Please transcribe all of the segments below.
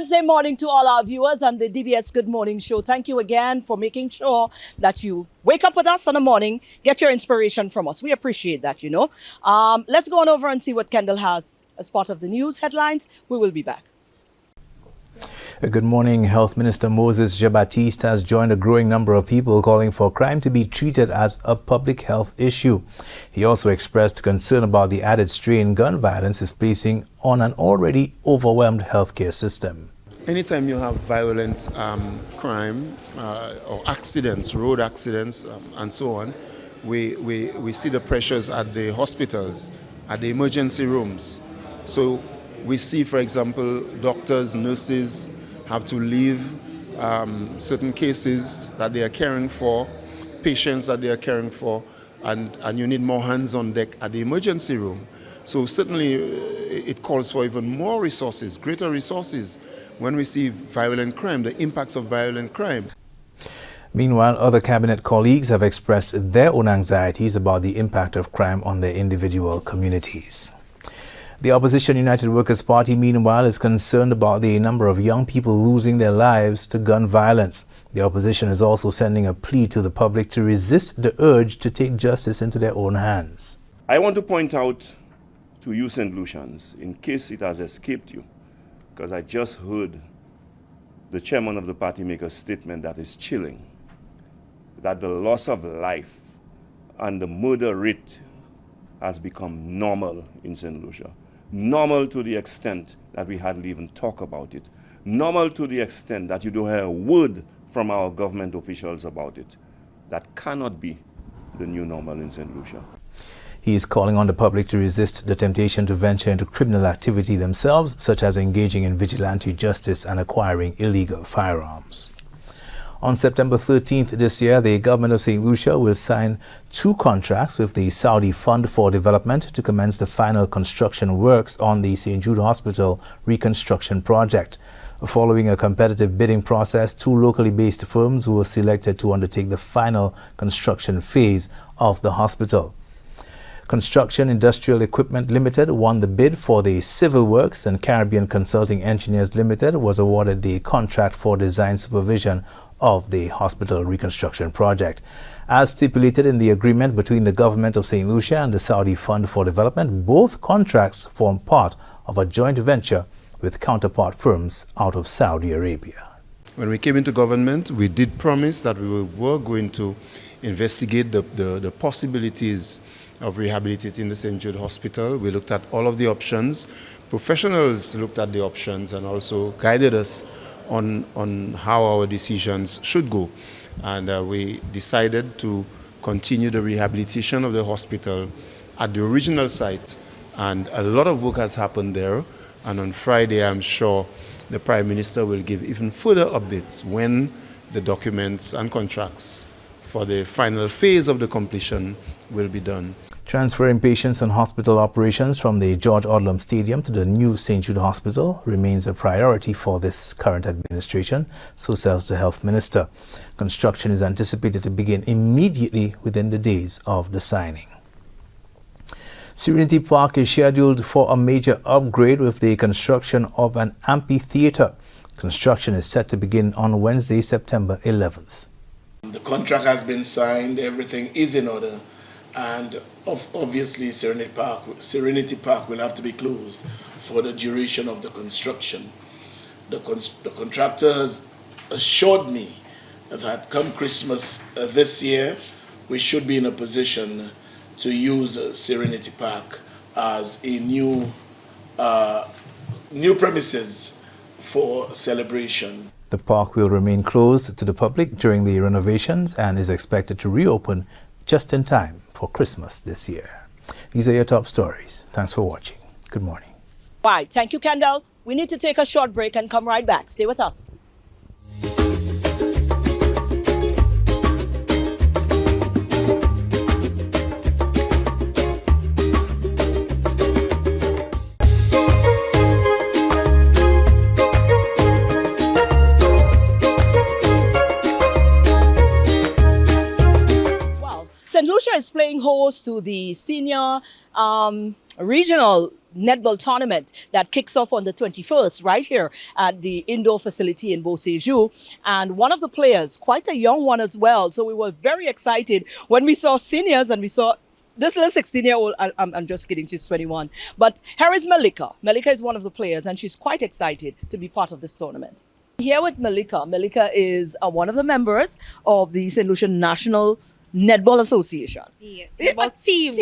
Wednesday morning to all our viewers on the DBS Good Morning Show. Thank you again for making sure that you wake up with us on the morning, get your inspiration from us. We appreciate that, you know. Let's go on over and see what Kendall has as part of the news headlines. We will be back. Good morning. Health Minister Moses Jean-Baptiste has joined a growing number of people calling for crime to be treated as a public health issue. He also expressed concern about the added strain gun violence is placing on an already overwhelmed healthcare system. Anytime you have violent crime or accidents, road accidents and so on, we see the pressures at the hospitals, at the emergency rooms. So we see, for example, doctors, nurses have to leave certain cases that they are caring for, patients that they are caring for, and you need more hands on deck at the emergency room. So certainly it calls for even more resources, greater resources when we see violent crime, the impacts of violent crime. Meanwhile, other cabinet colleagues have expressed their own anxieties about the impact of crime on their individual communities. The opposition United Workers' Party, meanwhile, is concerned about the number of young people losing their lives to gun violence. The opposition is also sending a plea to the public to resist the urge to take justice into their own hands. I want to point out to you St. Lucians, in case it has escaped you, because I just heard the chairman of the party make a statement that is chilling, that the loss of life and the murder rate has become normal in St. Lucia. Normal to the extent that we hardly even talk about it. Normal to the extent that you don't hear a word from our government officials about it. That cannot be the new normal in St. Lucia. He is calling on the public to resist the temptation to venture into criminal activity themselves, such as engaging in vigilante justice and acquiring illegal firearms. On September 13th this year, the government of St. Lucia will sign 2 contracts with the Saudi Fund for Development to commence the final construction works on the St. Jude Hospital reconstruction project. Following a competitive bidding process, 2 locally based firms were selected to undertake the final construction phase of the hospital. Construction Industrial Equipment Limited won the bid for the civil works, and Caribbean Consulting Engineers Limited was awarded the contract for design supervision of the hospital reconstruction project. As stipulated in the agreement between the government of St. Lucia and the Saudi Fund for Development, both contracts form part of a joint venture with counterpart firms out of Saudi Arabia. When we came into government, we did promise that we were going to investigate the possibilities of rehabilitating the St. Jude Hospital. We looked at all of the options. Professionals looked at the options and also guided us on how our decisions should go. And we decided to continue the rehabilitation of the hospital at the original site. And a lot of work has happened there. And on Friday, I'm sure the Prime Minister will give even further updates when the documents and contracts for the final phase of the completion will be done. Transferring patients and hospital operations from the George Odlum Stadium to the new St. Jude Hospital remains a priority for this current administration, so says the Health Minister. Construction is anticipated to begin immediately within the days of the signing. Serenity Park is scheduled for a major upgrade with the construction of an amphitheater. Construction is set to begin on Wednesday, September 11th. The contract has been signed, everything is in order, and obviously Serenity Park will have to be closed for the duration of the construction. The contractors assured me that come Christmas this year, we should be in a position to use Serenity Park as a new premises for celebration. The park will remain closed to the public during the renovations and is expected to reopen just in time for Christmas this year. These are your top stories. Thanks for watching. Good morning. All right. Thank you, Kendall. We need to take a short break and come right back. Stay with us. St. Lucia is playing host to the senior regional netball tournament that kicks off on the 21st right here at the indoor facility in Beausejour. And one of the players, quite a young one as well. So we were very excited when we saw seniors and we saw this little 16-year-old, I'm just kidding, she's 21. But here is Malika. Malika is one of the players and she's quite excited to be part of this tournament. Here with Malika. Malika is one of the members of the St. Lucia National Netball Association. Yes. Netball team.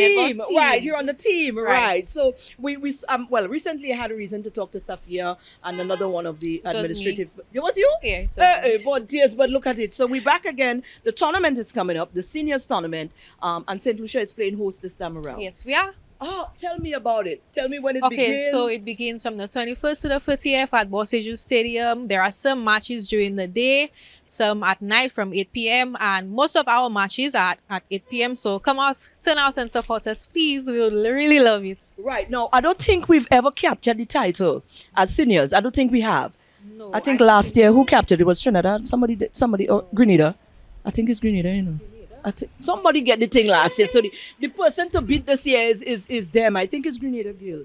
Right, you're on the team, right. Right. So we recently I had a reason to talk to Safia and another one of the was administrative. It was you? Yeah, it was me. But dears, but look at it. So we're back again. The tournament is coming up, the seniors tournament, and St. Lucia is playing host this time around. Yes, we are. Oh, tell me about it. Tell me when it Okay, begins. so it begins from the 21st to the 30th at Beausejour Stadium. There are some matches during the day, some at night from 8 p.m. And most of our matches are at 8 p.m. So come out, turn out and support us, please. We would really love it. Right. Now, I don't think we've ever captured the title as seniors. I don't think we have. No, I think last year, who captured it was Trinidad. Somebody, or Grenada. I think it's Grenada, you know. I think somebody get the thing last year. So the person to beat this year is them. I think it's Grenada Gill.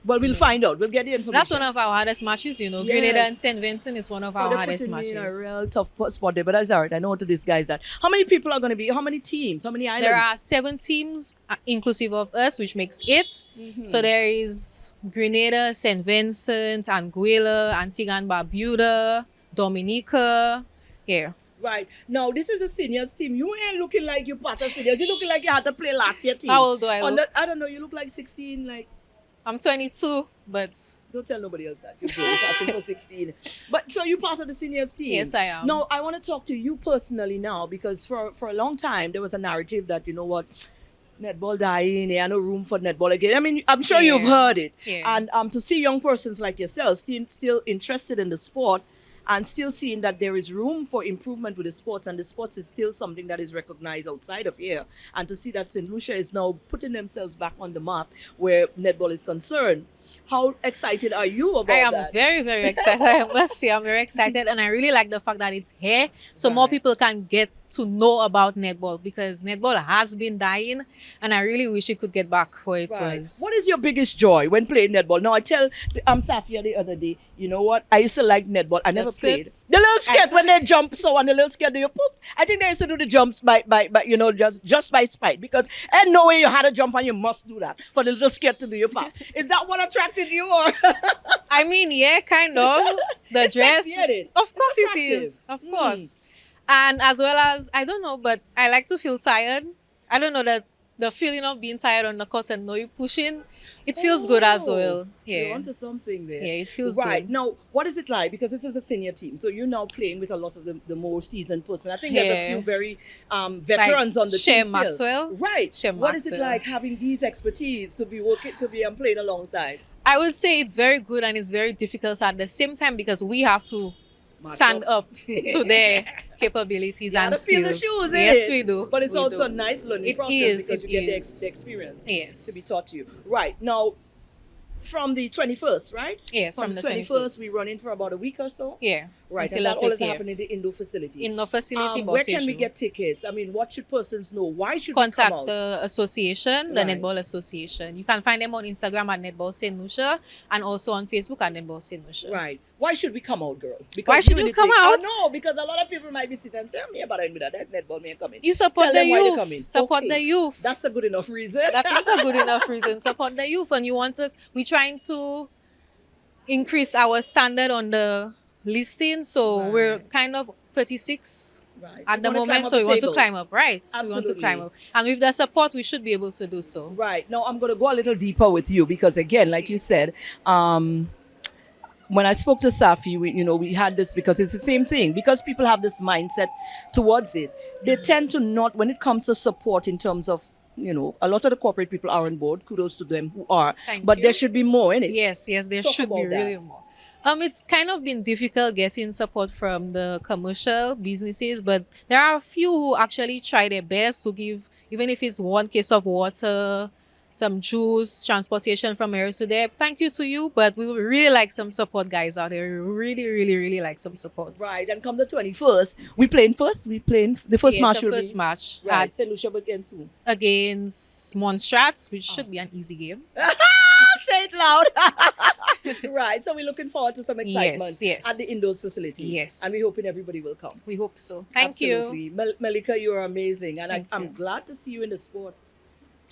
But we'll find out. We'll get the information. That's one of our hardest matches, you know. Yes. Grenada and St. Vincent is one of our They're hardest putting me in a matches. real tough spot there, but that's all right. I know how to disguise that. How many people are going to be? How many teams? How many islands? There are 7 teams, inclusive of us, which makes 8. Mm-hmm. So there is Grenada, St. Vincent, Anguilla, Antigua and Barbuda, Dominica. Yeah. Right. Now, this is a seniors team. You ain't looking like you part of seniors. You looking like you had to play last year team. How old do I look? I don't know. You look like 16. Like, I'm 22, but don't tell nobody else that. You're passing for 16. But so you part of the seniors team. Yes, I am. Now, I want to talk to you personally now because for a long time, there was a narrative that, you know what, netball dying, there no room for netball again. I mean, I'm sure Yeah. you've heard it. Yeah. And to see young persons like yourself still interested in the sport and still seeing that there is room for improvement with the sports, and the sports is still something that is recognized outside of here. And to see that St. Lucia is now putting themselves back on the map where netball is concerned. How excited are you about I am that? very, very excited. I must say, I'm very excited. And I really like the fact that it's here so more Right. people can get to know about netball, because netball has been dying and I really wish it could get back where it Right. was. What is your biggest joy when playing netball? Now, I tell Safia the other day, you know what? I used to like netball. I never played. skits? The little skit when they jump, so on the little skit, do you poop? I think they used to do the jumps by you know, just by spite, because ain't no way you had to jump and you must do that for the little skit to do your pop. Is that what attracted you, or? I mean, yeah, kind of. The dress. sexy, ain't it? Of course it Attractive. is. Of course. And as well as, I don't know, but I like to feel tired. I don't know, that the feeling of being tired on the court and know you pushing, it feels good as well. You're Yeah. onto something there. Yeah, it feels right. good. Now, what is it like? Because this is a senior team, so you're now playing with a lot of the more seasoned person. I think there's a Yeah. few very veterans on the Shea team. Maxwell. Still. Right. Shea What is it Maxwell. like having these expertise to be playing alongside? I would say it's very good and it's very difficult at the same time, because we have to stand up to their capabilities You and gotta feel the skills. shoes, Yes, innit? we do. But it's We also a do. nice learning It process is, because it you get is. the experience Yes. to be taught to you. Right. Now, from the 21st, right? Yes, from the 21st, 21st. we run in for about a week or so. Yeah. Right. Until And that the all is 30th. happening in the indoor facility. In the facility, Where can we Beausejour. get tickets? I mean, what should persons know? Why should we come Contact out? the association, the Right. Netball Association. You can find them on Instagram at Netball St. Lucia and also on Facebook at Netball St. Lucia. Right. Why should we come out, girl? Because Why should in you the come thing- out? Oh, no, because a lot of people might be sitting and saying, me about it, that's netball, me coming. You support Tell the them why they youth. coming. Support Okay. the youth. That's a good enough reason. That is a good enough reason. Support the youth. And you want us, we're trying to increase our standard on the listing. So Right. we're kind of 36 Right. at You the wanna climb moment. up So we the want to table. climb up, right? We want to Absolutely. climb up. And with the support, we should be able to do so. Right. Now, I'm going to go a little deeper with you because, again, like you said, when I spoke to Safi, we had this because it's the same thing. Because people have this mindset towards it, they tend to not, when it comes to support in terms of, a lot of the corporate people are on board. Kudos to them who are. Thank but you. there should be more in it. Yes, there Talk should be about really that. more. It's kind of been difficult getting support from the commercial businesses, but there are a few who actually try their best to give, even if it's one case of water, some juice, transportation from here to there. Thank you to you, but we would really like some support, guys out there. We really, really, really like some support. Right. And come the 21st, we playing first. We playing the first Yes, match. the will first be, match Right. St. Lucia against who? against Monstrat, which should be an easy game. say it loud. Right. So we're looking forward to some excitement yes. at the indoors facility. Yes. And we're hoping everybody will come. We hope so. Thank you. Absolutely. Malika, you are amazing. And Thank I'm you. glad to see you in the sport.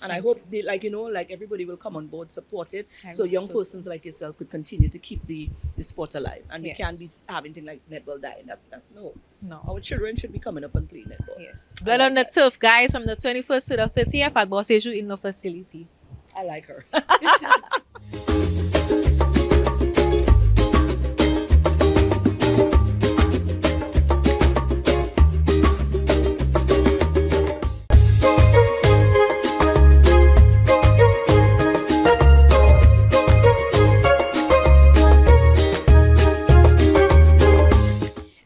And I Thank hope, they, like everybody will come on board, support it. I So hope young so persons like yourself could continue to keep the sport alive. And we Yes. can't be having things like netball dying. That's no. No. Our children should be coming up and playing netball. Yes. Blood on the turf, guys, from the 21st to the 30th at Bosseju in the facility. I like her.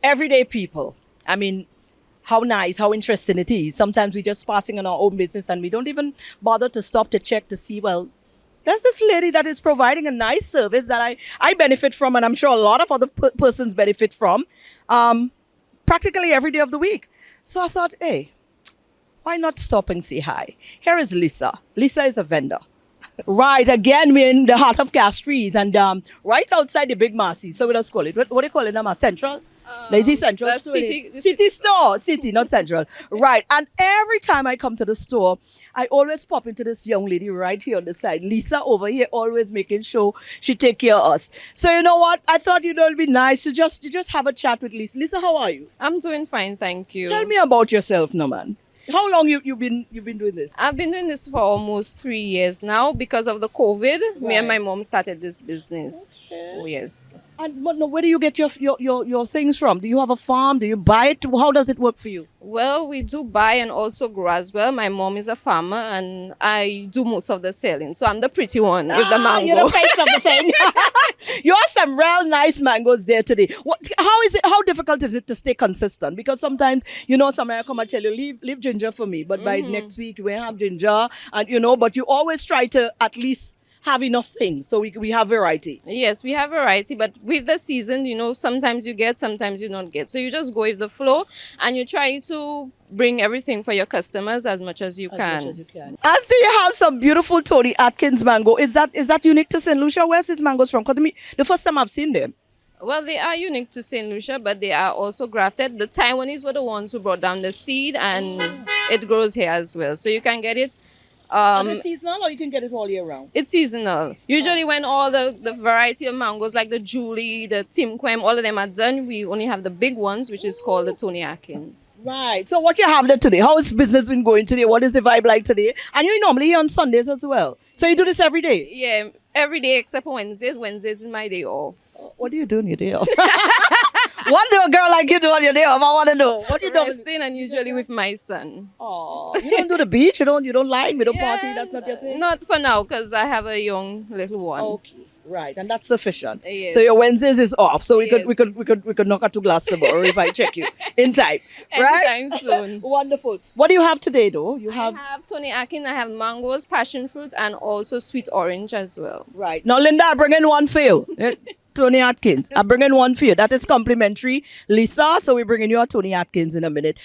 Everyday people. I mean, how nice, how interesting it is. Sometimes we're just passing on our own business and we don't even bother to stop to check to see, well, there's this lady that is providing a nice service that I benefit from, and I'm sure a lot of other persons benefit from practically every day of the week. So I thought, hey, why not stop and say hi? Here is Lisa. Lisa is a vendor. Right, again, we're in the heart of Castries and right outside the big Marcy. So we just call it, what do you call it now? Central? Lazy Central the store. city Store. City, not Central. Right. And every time I come to the store, I always pop into this young lady right here on the side. Lisa over here, always making sure she take care of us. So you know what? I thought it'd be nice to just have a chat with Lisa. Lisa, how are you? I'm doing fine, thank you. Tell me about yourself, no man. How long you've been doing this? I've been doing this for almost 3 years now. Because of the COVID, me and my mom started this business. Okay. Oh, yes. And but no, where do you get your things from? Do you have a farm? Do you buy it? How does it work for you? Well, we do buy and also grow as well. My mom is a farmer and I do most of the selling. So I'm the pretty one with the mango. You're the face of the thing. You have some real nice mangoes there today. How is it? How difficult is it to stay consistent? Because sometimes, somebody come and tell you, leave ginger for me. But by next week, we have ginger. And, but you always try to at least have enough things. So we have variety. Yes, we have variety, but with the season, sometimes you get, sometimes you don't get. So you just go with the flow and you try to bring everything for your customers as much as you can. As much as you can. As do you have some beautiful Tony Atkins mango. Is that unique to St. Lucia? Where's his mangoes from? Because the first time I've seen them. Well, they are unique to St. Lucia, but they are also grafted. The Taiwanese were the ones who brought down the seed and it grows here as well. So you can get it. Is it seasonal or you can get it all year round? It's seasonal. Usually when all the variety of mangoes like the Julie, the Tim Quem, all of them are done, we only have the big ones, which is called the Tony Atkins. Right. So what you have there today? How is business been going today? What is the vibe like today? And you're normally here on Sundays as well. So you do this every day? Yeah, every day except for Wednesdays. Wednesdays is my day off. What do you do on your day off? What do a girl like you do on your day off? I want to know. What you do? Resting and usually with my son. Oh, you don't do the beach? You don't line? We don't party? That's not your thing? Not for now, because I have a young little one. Okay. Right, and that's sufficient. Yes. So your Wednesdays is off. So Yes. we could knock out to Glastonbury if I check you in time. Right? Anytime soon. Wonderful. What do you have today though? You I have have Tony Atkins, I have mangoes, passion fruit, and also sweet orange as well. right. Now Linda, I bring in one for you. Tony Atkins. I bring in one for you. That is complimentary. Lisa, so we're bringing you a Tony Atkins in a minute.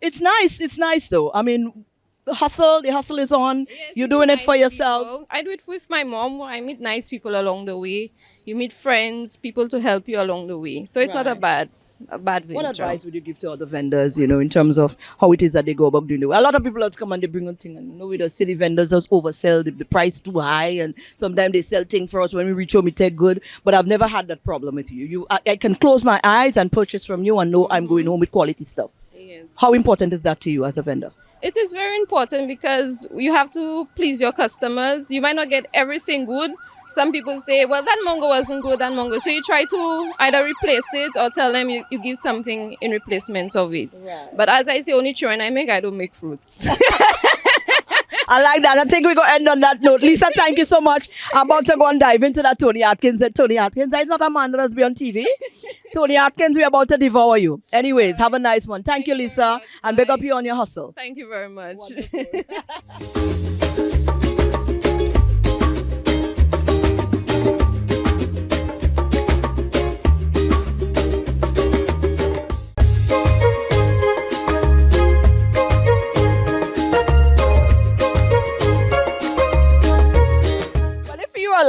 It's nice. It's nice though. I mean, the hustle is on. Yes, You're you doing meet it for nice yourself. people. I do it with my mom. I meet nice people along the way. You meet friends, people to help you along the way. So it's not a Right. bad venture. What advice would you give to other vendors, in terms of how it is that they go about doing it? A lot of people come and they bring a thing and with the city vendors just oversell the price too high and sometimes they sell things for us when we reach home we take good. But I've never had that problem with you. I can close my eyes and purchase from you and know I'm going home with quality stuff. Yes. How important is that to you as a vendor? It is very important because you have to please your customers. You might not get everything good. Some people say, well, that mango wasn't good, that mango. So you try to either replace it or tell them you give something in replacement of it. Right. But as I say, only children I don't make fruits. I like that. I think we're going to end on that note. Lisa, thank you so much. I'm about to go and dive into that Tony Atkins. Tony Atkins, that's not a man that has been on TV. Tony Atkins, we're about to devour you. Anyways, have a nice one. Thank you, Lisa. And big up you on your hustle. Thank you very much.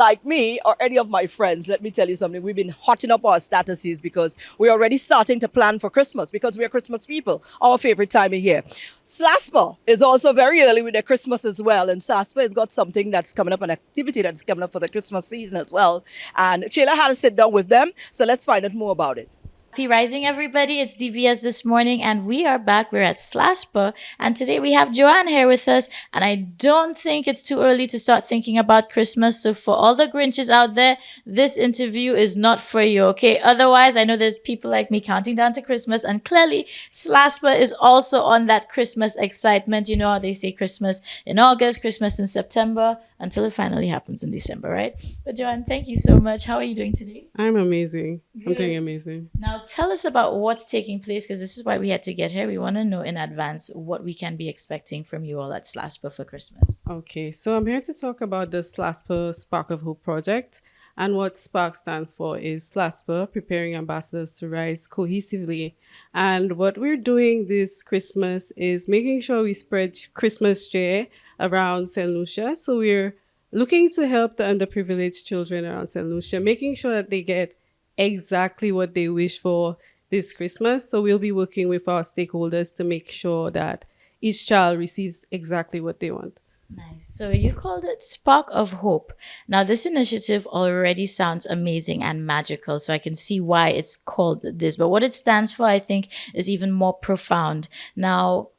like me or any of my friends, let me tell you something. We've been hotting up our statuses because we're already starting to plan for Christmas because we're Christmas people, our favorite time of year. SLASPA is also very early with their Christmas as well. And SLASPA has got something that's coming up, an activity that's coming up for the Christmas season as well. And Sheila had to sit down with them. So let's find out more about it. Happy Rising, everybody. It's DVS this morning, and we are back. We're at SLASPA, and today we have Joanne here with us. And I don't think it's too early to start thinking about Christmas. So, for all the Grinches out there, this interview is not for you, okay? Otherwise, I know there's people like me counting down to Christmas, and clearly, SLASPA is also on that Christmas excitement. You know how they say Christmas in August, Christmas in September, until it finally happens in December, right? But, Joanne, thank you so much. How are you doing today? I'm amazing. I'm doing amazing. Now, tell us about what's taking place, because this is why we had to get here. We want to know in advance what we can be expecting from you all at SLASPA for Christmas. Okay, so I'm here to talk about the SLASPA Spark of Hope project. And what SPARK stands for is SLASPA, Preparing Ambassadors to Rise Cohesively. And what we're doing this Christmas is making sure we spread Christmas cheer around St. Lucia. So we're looking to help the underprivileged children around St. Lucia, making sure that they get exactly what they wish for this Christmas. So we'll be working with our stakeholders to make sure that each child receives exactly what they want. Nice. So you called it Spark of Hope. Now, this initiative already sounds amazing and magical, so I can see why it's called this. But what it stands for, I think, is even more profound. Now,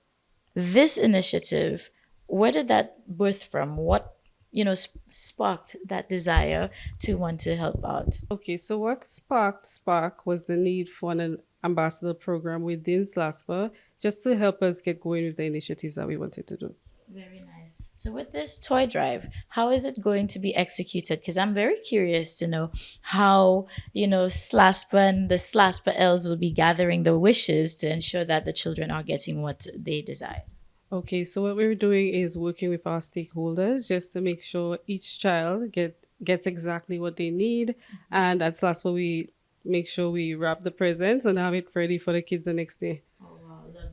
this initiative, where did that birth from? What sparked that desire to want to help out? Okay, so what sparked Spark was the need for an ambassador program within SLASPA just to help us get going with the initiatives that we wanted to do. Very nice. So with this toy drive, how is it going to be executed? Because I'm very curious to know how, SLASPA and the SLASPA elves will be gathering the wishes to ensure that the children are getting what they desire. Okay, so what we're doing is working with our stakeholders just to make sure each child gets exactly what they need. And at SLASPA, we make sure we wrap the presents and have it ready for the kids the next day.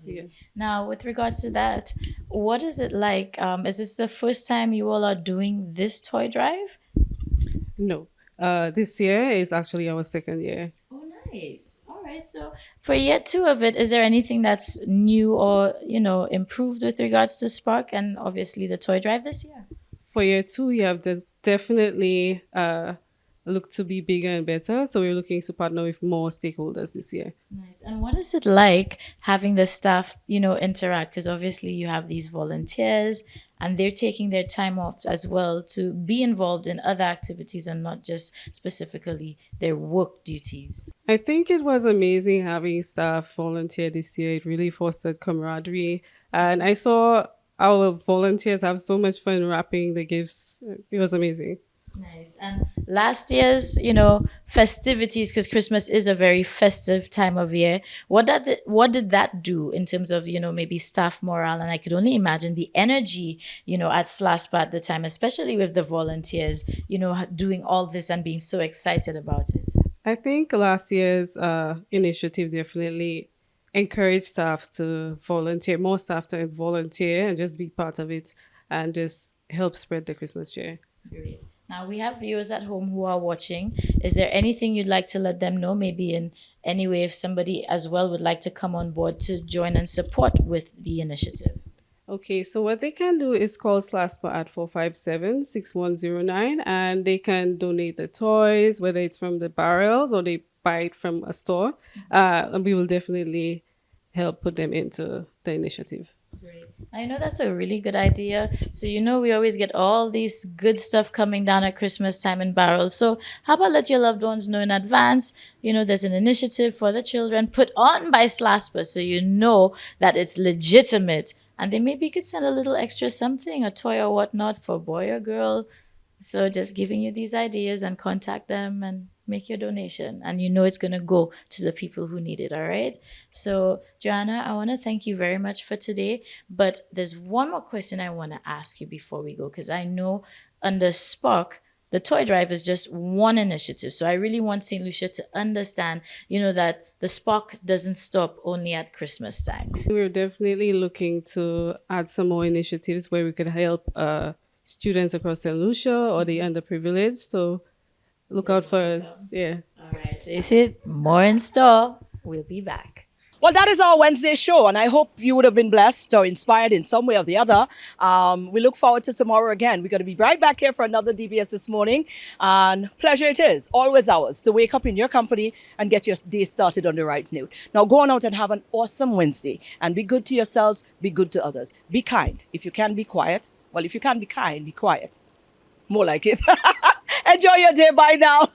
Yes. Now, with regards to that, what is it like? Is this the first time you all are doing this toy drive? No. This year is actually our second year. Oh, nice. All right. So for year 2 of it, is there anything that's new or, improved with regards to Spark and obviously the toy drive this year? For year 2, we have definitely look to be bigger and better. So we're looking to partner with more stakeholders this year. Nice. And what is it like having the staff, interact? Because obviously you have these volunteers and they're taking their time off as well to be involved in other activities and not just specifically their work duties. I think it was amazing having staff volunteer this year. It really fostered camaraderie. And I saw our volunteers have so much fun wrapping the gifts. It was amazing. Nice. And last year's, festivities, because Christmas is a very festive time of year. What did that do in terms of, maybe staff morale? And I could only imagine the energy, at SLASPA at the time, especially with the volunteers, doing all this and being so excited about it. I think last year's initiative definitely encouraged staff to volunteer, more staff to volunteer and just be part of it and just help spread the Christmas cheer. Great. Now, we have viewers at home who are watching. Is there anything you'd like to let them know? Maybe in any way, if somebody as well would like to come on board to join and support with the initiative. Okay, so what they can do is call SLASPA at 457-6109 and they can donate the toys, whether it's from the barrels or they buy it from a store. And we will definitely help put them into the initiative. Great. I know that's a really good idea. So, we always get all these good stuff coming down at Christmas time in barrels. So how about let your loved ones know in advance, there's an initiative for the children put on by SLASPA. So that it's legitimate. And they maybe could send a little extra something, a toy or whatnot for boy or girl. So just giving you these ideas and contact them and make your donation. And it's going to go to the people who need it, all right? So, Joanna, I want to thank you very much for today. But there's one more question I want to ask you before we go, because I know under Spark, the toy drive is just one initiative. So I really want St. Lucia to understand, that the Spark doesn't stop only at Christmas time. We're definitely looking to add some more initiatives where we could help students across St. Lucia or the underprivileged. So look out for us. Yeah. All right, so you see, more in store. We'll be back. Well, that is our Wednesday show, and I hope you would have been blessed or inspired in some way or the other. We look forward to tomorrow again. We're going to be right back here for another DBS this morning, and pleasure it is, always ours, to wake up in your company and get your day started on the right note. Now, go on out and have an awesome Wednesday, and be good to yourselves, be good to others. Be kind. If you can, be quiet. Well, if you can't be kind, be quiet. More like it. Enjoy your day. Bye now.